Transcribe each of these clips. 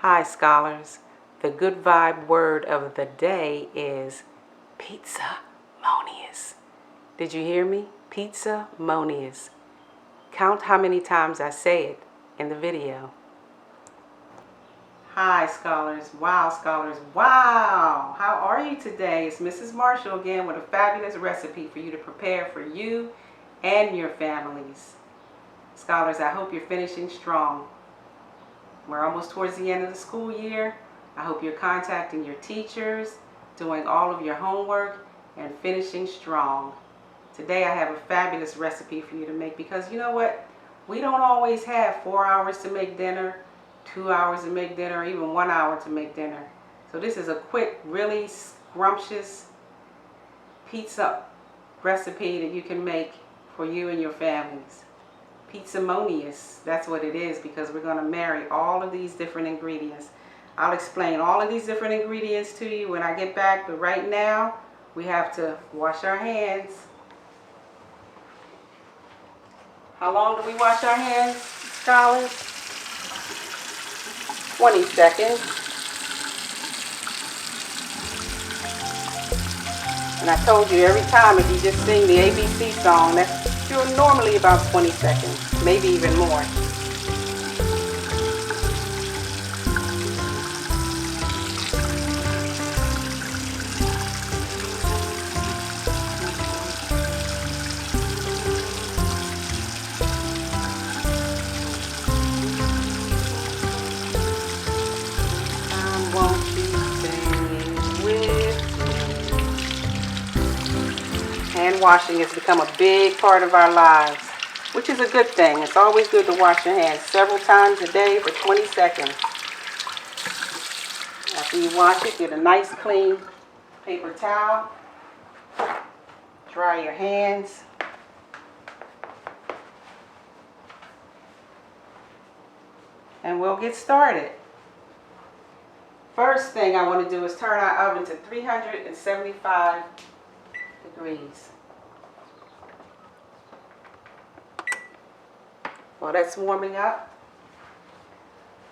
Hi, scholars. The good vibe word of the day is pizza-monious. Did you hear me? Pizza-monious. Count how many times I say it in the video. Hi, scholars. Wow, scholars. Wow! How are you today? It's Mrs. Marshall again with a fabulous recipe for you to prepare for you and your families. Scholars, I hope you're finishing strong. We're almost towards the end of the school year. I hope you're contacting your teachers, doing all of your homework, and finishing strong. Today I have a fabulous recipe for you to make because you know what? We don't always have 4 hours to make dinner, 2 hours to make dinner, or even 1 hour to make dinner. So this is a quick, really scrumptious pizza recipe that you can make for you and your families. Pizza-monious, that's what it is, because we're going to marry all of these different ingredients. I'll explain all of these different ingredients to you when I get back, but right now we have to wash our hands. How long do we wash our hands, scholars? 20 seconds. And I told you every time if you just sing the ABC song, that's normally about 20 seconds, maybe even more. Won't you sing with me? Hand washing has become a big part of our lives, which is a good thing. It's always good to wash your hands several times a day for 20 seconds. After you wash it, get a nice clean paper towel. Dry your hands. And we'll get started. First thing I want to do is turn our oven to 375 degrees. While that's warming up,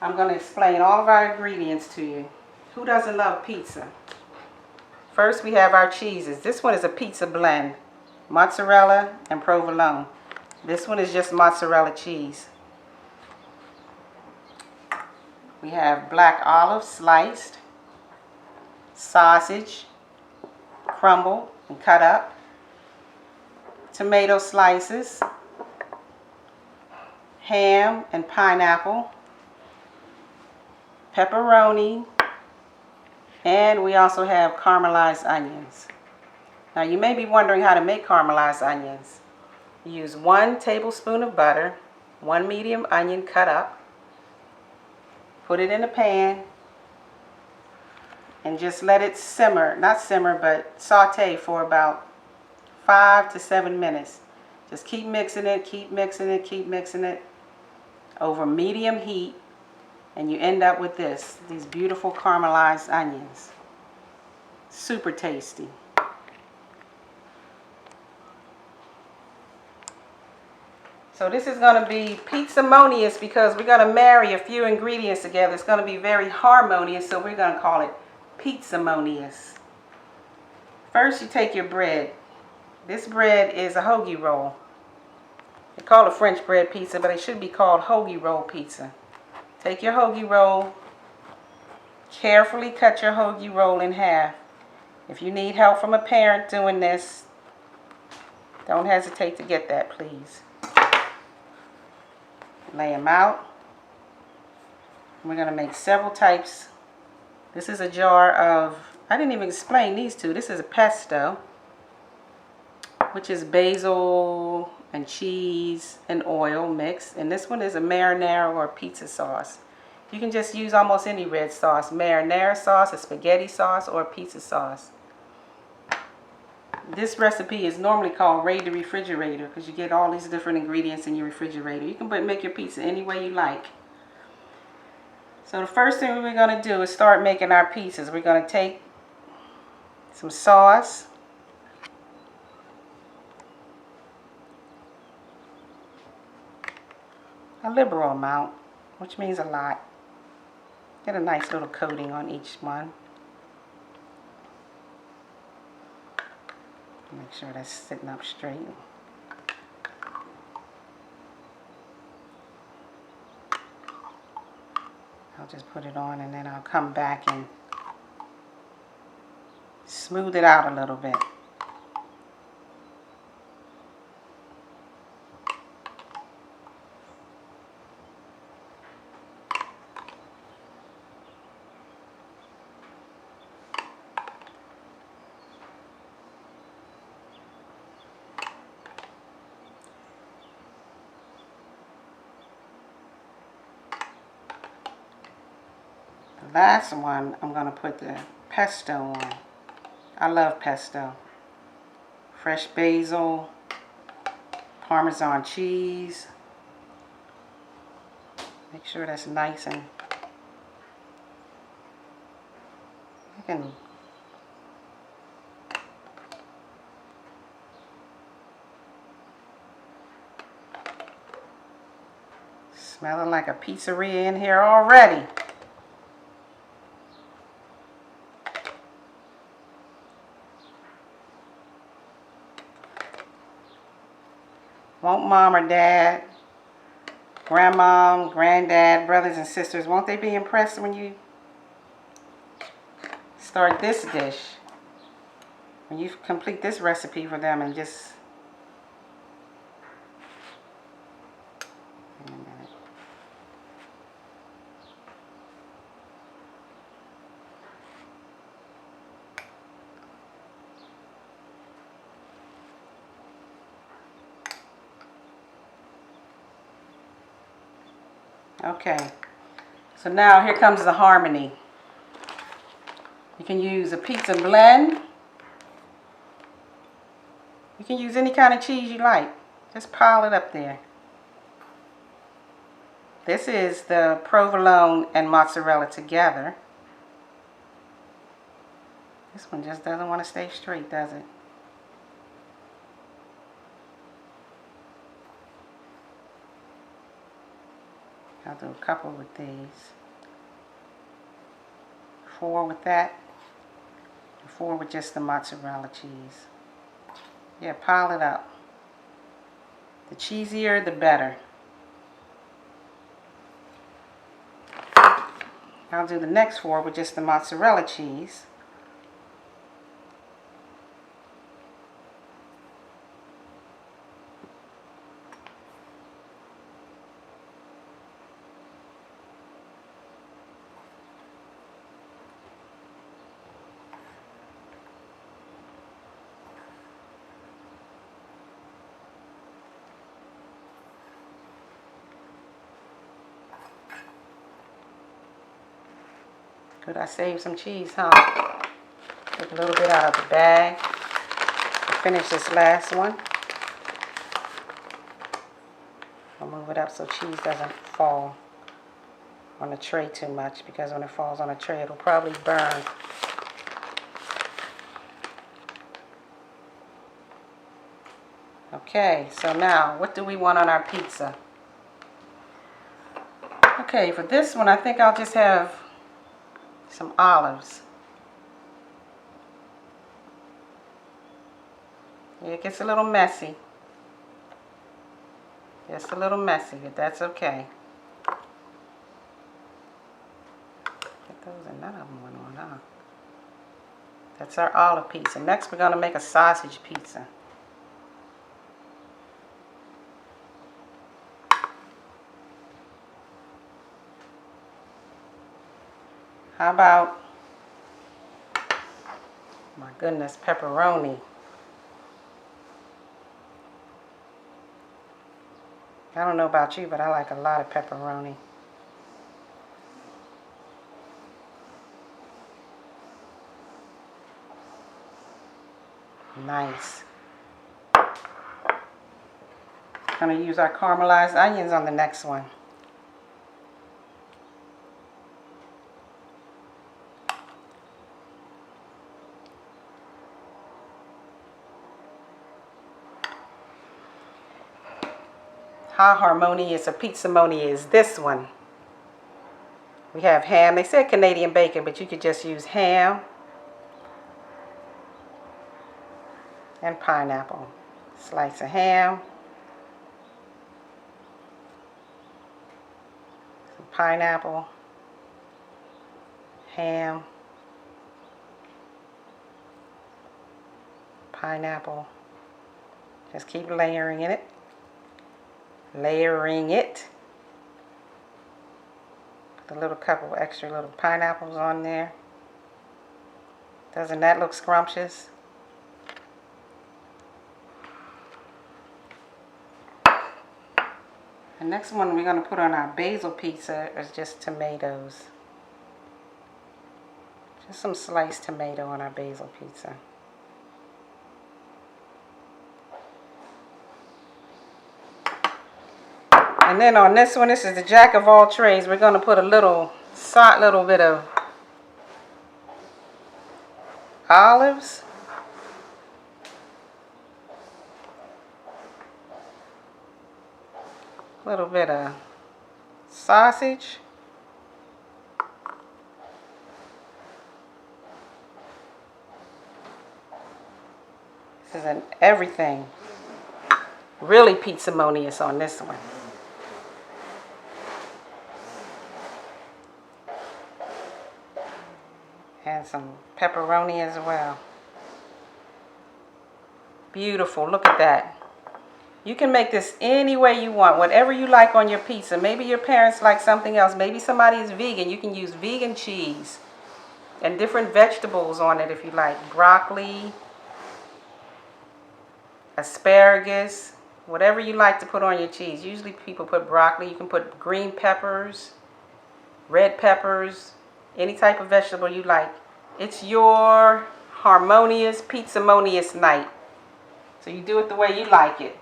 I'm going to explain all of our ingredients to you. Who doesn't love pizza? First, we have our cheeses. This one is a pizza blend, mozzarella and provolone. This one is just mozzarella cheese. We have black olive sliced, sausage crumbled and cut up, tomato slices, ham and pineapple, pepperoni, and we also have caramelized onions. Now you may be wondering how to make caramelized onions. You use 1 tablespoon of butter, 1 medium onion cut up, put it in a pan, and just let it simmer, not simmer, but saute for about 5 to 7 minutes. Just keep mixing it, keep mixing it, keep mixing it over medium heat, and you end up with these beautiful caramelized onions. Super tasty. So this is going to be pizza-monious because we're going to marry a few ingredients together. It's going to be very harmonious, so we're going to call it pizza-monious. First, you take your bread. This bread is a hoagie roll. They call it French bread pizza, but it should be called hoagie roll pizza. Take your hoagie roll. Carefully cut your hoagie roll in half. If you need help from a parent doing this, don't hesitate to get that, please. Lay them out. We're going to make several types. This is a jar of, I didn't even explain these two. This is a pesto, which is basil and cheese and oil mixed. And this one is a marinara or pizza sauce. You can just use almost any red sauce. Marinara sauce, a spaghetti sauce, or a pizza sauce. This recipe is normally called Raid the Refrigerator because you get all these different ingredients in your refrigerator. You can make your pizza any way you like. So the first thing we're going to do is start making our pizzas. We're going to take some sauce, a liberal amount, which means a lot. Get a nice little coating on each one. Make sure that's sitting up straight. I'll just put it on and then I'll come back and smooth it out a little bit. The last one, I'm going to put the pesto on. I love pesto. Fresh basil, Parmesan cheese. Make sure that's nice and you can smelling like a pizzeria in here already. Won't mom or dad, grandmom, granddad, brothers and sisters, won't they be impressed when you start this dish? When you complete this recipe for them and just... Wait a minute. Okay, so now here comes the harmony. You can use a pizza blend. You can use any kind of cheese you like. Just pile it up there. This is the provolone and mozzarella together. This one just doesn't want to stay straight, does it? I'll do a couple with these. 4 with that. 4 with just the mozzarella cheese. Yeah, pile it up. The cheesier, the better. I'll do the next 4 with just the mozzarella cheese. Good, I saved some cheese, huh? Take a little bit out of the bag to finish this last one. I'll move it up so cheese doesn't fall on the tray too much, because when it falls on the tray, it'll probably burn. Okay, so now, what do we want on our pizza? Okay, for this one, I think I'll just have some olives. Yeah, it gets a little messy. Just a little messy, but that's okay. Get those, and none of them went on, huh? That's our olive pizza. Next, we're going to make a sausage pizza. How about, my goodness, pepperoni? I don't know about you, but I like a lot of pepperoni. Nice. I'm going to use our caramelized onions on the next one. How harmonious a pizza-moni is this one? We have ham. They said Canadian bacon, but you could just use ham and pineapple. Slice of ham, some pineapple, ham, pineapple. Just keep layering it. Layering it. Put a little couple extra little pineapples on there. Doesn't that look scrumptious? The next one we're going to put on our basil pizza is just tomatoes. Just some sliced tomato on our basil pizza. And then on this one, this is the jack of all trades. We're going to put a little bit of olives. A little bit of sausage. This is an everything. Really pizza-monious on this one. And some pepperoni as well. Beautiful. Look at that. You can make this any way you want, whatever you like on your pizza. Maybe your parents like something else. Maybe somebody is vegan. You can use vegan cheese and different vegetables on it if you like. Broccoli, asparagus, whatever you like to put on your cheese. Usually people put broccoli. You can put green peppers, red peppers, any type of vegetable you like. It's your harmonious, pizza-monious night. So you do it the way you like it.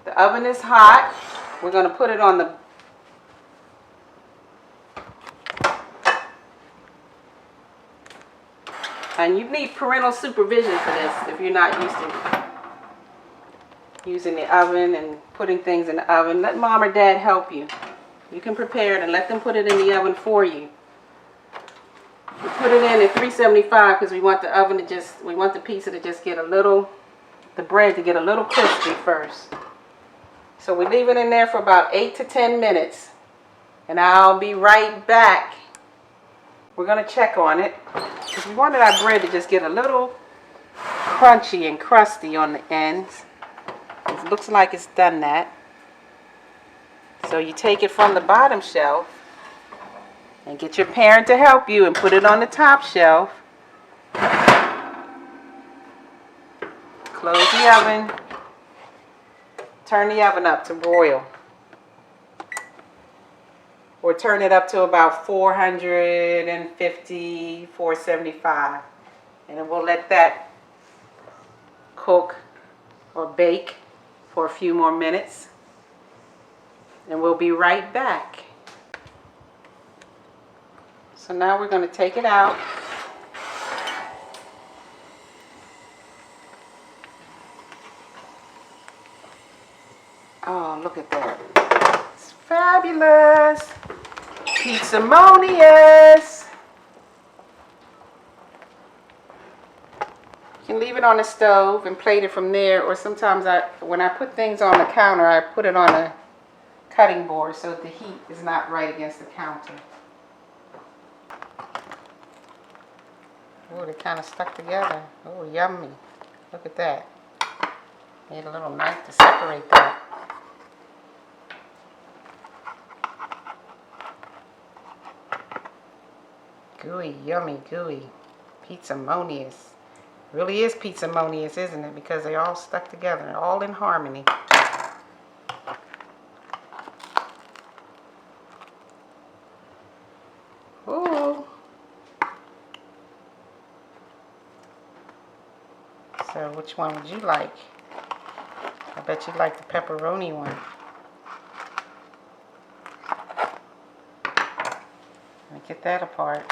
The oven is hot. We're going to put it on the and you need parental supervision for this if you're not used to using the oven and putting things in the oven. Let mom or dad help you. You can prepare it and let them put it in the oven for you. We put it in at 375 because we want the oven to we want the pizza to just get a little, the bread to get a little crispy first. So we leave it in there for about 8 to 10 minutes. And I'll be right back. We're going to check on it. Because we wanted our bread to just get a little crunchy and crusty on the ends. It looks like it's done that. So you take it from the bottom shelf and get your parent to help you and put it on the top shelf. Close the oven. Turn the oven up to broil. Or turn it up to about 450, 475. And then we'll let that cook or bake for a few more minutes. And we'll be right back. So now we're going to take it out. Oh, look at that. It's fabulous. Pizza-monious. You can leave it on the stove and plate it from there. Or sometimes when I put things on the counter, I put it on a cutting board so that the heat is not right against the counter. Oh, they kind of stuck together. Oh, yummy. Look at that. Need a little knife to separate that. Gooey, yummy, gooey. Pizza-monious. Really is pizza-monious, isn't it? Because they all stuck together, all in harmony. Ooh. So which one would you like? I bet you like the pepperoni one. Let me get that apart.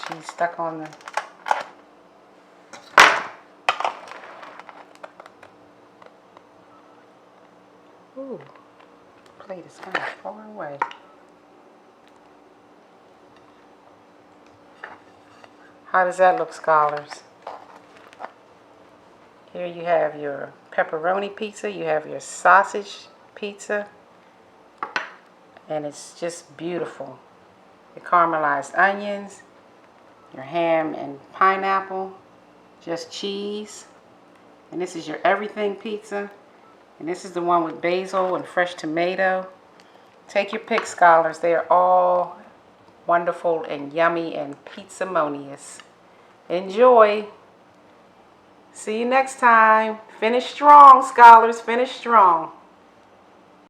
Cheese stuck on the... plate is kind of far away. How does that look, scholars? Here you have your pepperoni pizza, you have your sausage pizza, and it's just beautiful. Your caramelized onions, your ham and pineapple, just cheese, and this is your everything pizza, and this is the one with basil and fresh tomato. Take your pick, scholars. They are all wonderful and yummy and pizzamonious. Enjoy. See you next time. Finish strong, scholars. Finish strong.